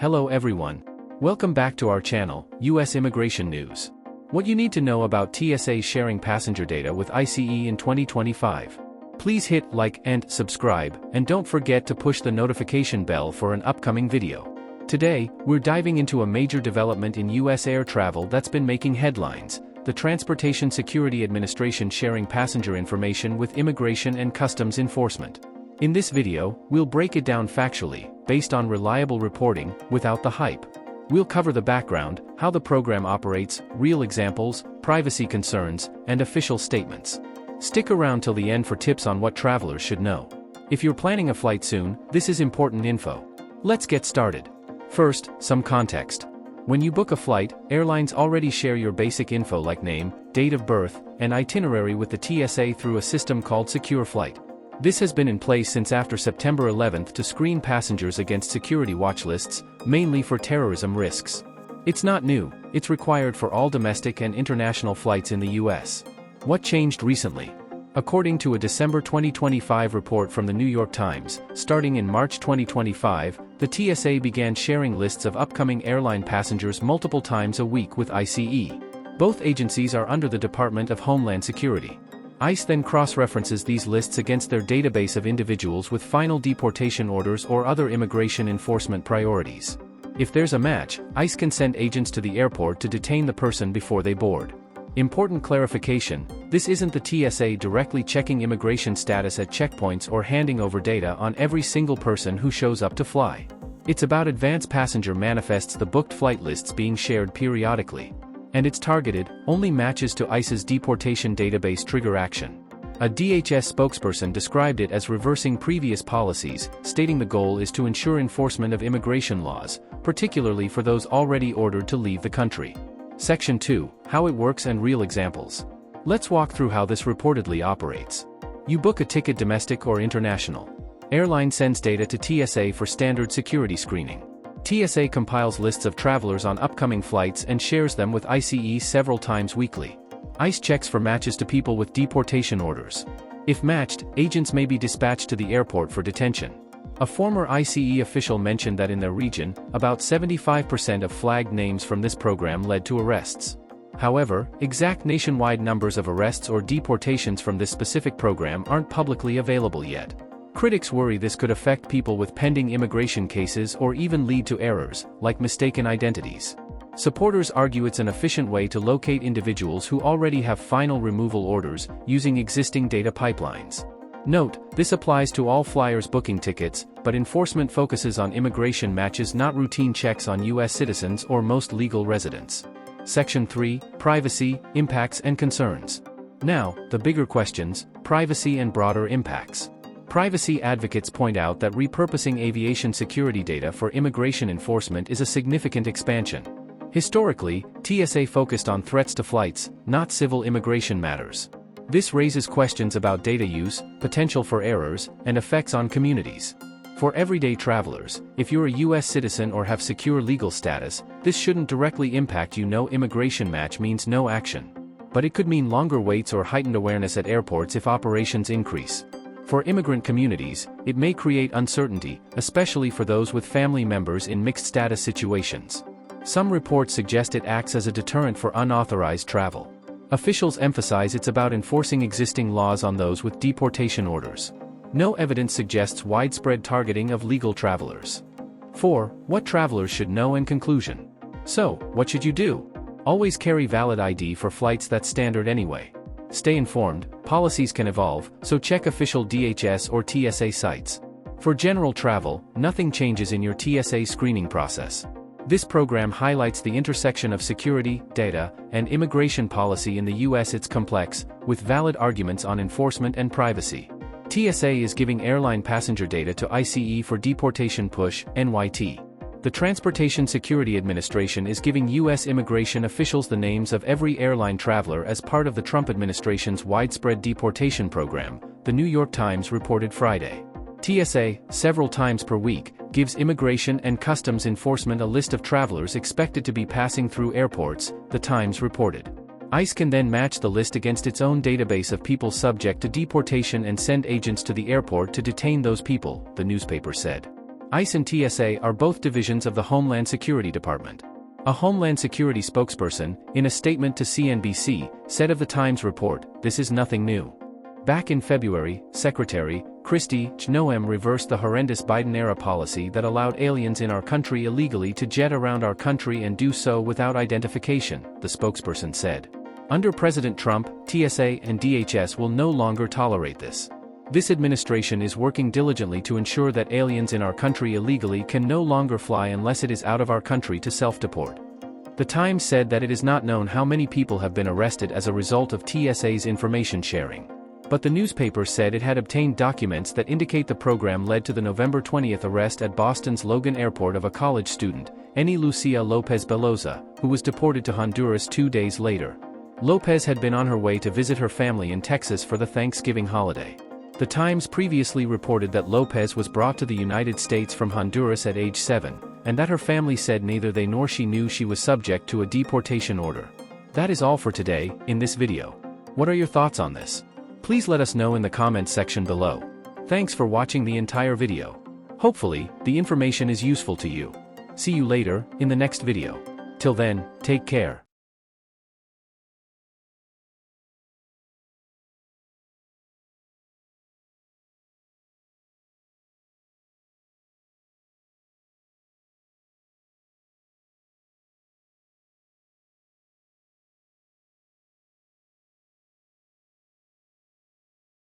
Hello everyone. Welcome back to our channel, US Immigration News. What you need to know about TSA sharing passenger data with ICE in 2025. Please hit like and subscribe, and don't forget to push the notification bell for an upcoming video. Today, we're diving into a major development in US air travel that's been making headlines: the Transportation Security Administration sharing passenger information with Immigration and Customs Enforcement. In this video, we'll break it down factually, based on reliable reporting, without the hype. We'll cover the background, how the program operates, real examples, privacy concerns, and official statements. Stick around till the end for tips on what travelers should know. If you're planning a flight soon, this is important info. Let's get started. First, some context. When you book a flight, airlines already share your basic info like name, date of birth, and itinerary with the TSA through a system called Secure Flight. This has been in place since after September 11th to screen passengers against security watch lists, mainly for terrorism risks. It's not new, it's required for all domestic and international flights in the US. What changed recently? According to a December 2025 report from the New York Times, starting in March 2025, the TSA began sharing lists of upcoming airline passengers multiple times a week with ICE. Both agencies are under the Department of Homeland Security. ICE then cross-references these lists against their database of individuals with final deportation orders or other immigration enforcement priorities. If there's a match, ICE can send agents to the airport to detain the person before they board. Important clarification: this isn't the TSA directly checking immigration status at checkpoints or handing over data on every single person who shows up to fly. It's about advance passenger manifests, the booked flight lists being shared periodically. And it's targeted, only matches to ICE's deportation database trigger action. A DHS spokesperson described it as reversing previous policies, stating the goal is to ensure enforcement of immigration laws, particularly for those already ordered to leave the country. Section 2, How it works and real examples. Let's walk through how this reportedly operates. You book a ticket, domestic or international. Airline sends data to TSA for standard security screening. TSA compiles lists of travelers on upcoming flights and shares them with ICE several times weekly. ICE checks for matches to people with deportation orders. If matched, agents may be dispatched to the airport for detention. A former ICE official mentioned that in their region, about 75% of flagged names from this program led to arrests. However, exact nationwide numbers of arrests or deportations from this specific program aren't publicly available yet. Critics worry this could affect people with pending immigration cases or even lead to errors, like mistaken identities. Supporters argue it's an efficient way to locate individuals who already have final removal orders, using existing data pipelines. Note, this applies to all flyers booking tickets, but enforcement focuses on immigration matches, not routine checks on US citizens or most legal residents. Section 3, Privacy, Impacts and Concerns. Now, the bigger questions: privacy and broader impacts. Privacy advocates point out that repurposing aviation security data for immigration enforcement is a significant expansion. Historically, TSA focused on threats to flights, not civil immigration matters. This raises questions about data use, potential for errors, and effects on communities. For everyday travelers, if you're a US citizen or have secure legal status, this shouldn't directly impact you. No immigration match means no action. But it could mean longer waits or heightened awareness at airports if operations increase. For immigrant communities, it may create uncertainty, especially for those with family members in mixed status situations. Some reports suggest it acts as a deterrent for unauthorized travel. Officials emphasize it's about enforcing existing laws on those with deportation orders. No evidence suggests widespread targeting of legal travelers. 4. What travelers should know and conclusion. So, what should you do? Always carry valid ID for flights. That's standard anyway. Stay informed, policies can evolve, so check official DHS or TSA sites. For general travel, nothing changes in your TSA screening process. This program highlights the intersection of security, data, and immigration policy in the US. It's complex, with valid arguments on enforcement and privacy. TSA is giving airline passenger data to ICE for deportation push, NYT. The Transportation Security Administration is giving US immigration officials the names of every airline traveler as part of the Trump administration's widespread deportation program, the New York Times reported Friday. TSA, several times per week, gives Immigration and Customs Enforcement a list of travelers expected to be passing through airports, the Times reported. ICE can then match the list against its own database of people subject to deportation and send agents to the airport to detain those people, the newspaper said. ICE and TSA are both divisions of the Homeland Security Department. A Homeland Security spokesperson, in a statement to CNBC, said of the Times report, "This is nothing new." Back in February, Secretary Kristi Noem reversed the horrendous Biden-era policy that allowed aliens in our country illegally to jet around our country and do so without identification, the spokesperson said. Under President Trump, TSA and DHS will no longer tolerate this. This administration is working diligently to ensure that aliens in our country illegally can no longer fly unless it is out of our country to self-deport. The Times said that it is not known how many people have been arrested as a result of TSA's information sharing. But the newspaper said it had obtained documents that indicate the program led to the November 20 arrest at Boston's Logan Airport of a college student, Eni Lucia Lopez Beloza, who was deported to Honduras 2 days later. Lopez had been on her way to visit her family in Texas for the Thanksgiving holiday. The Times previously reported that Lopez was brought to the United States from Honduras at age 7, and that her family said neither they nor she knew she was subject to a deportation order. That is all for today, in this video. What are your thoughts on this? Please let us know in the comments section below. Thanks for watching the entire video. Hopefully, the information is useful to you. See you later, in the next video. Till then, take care.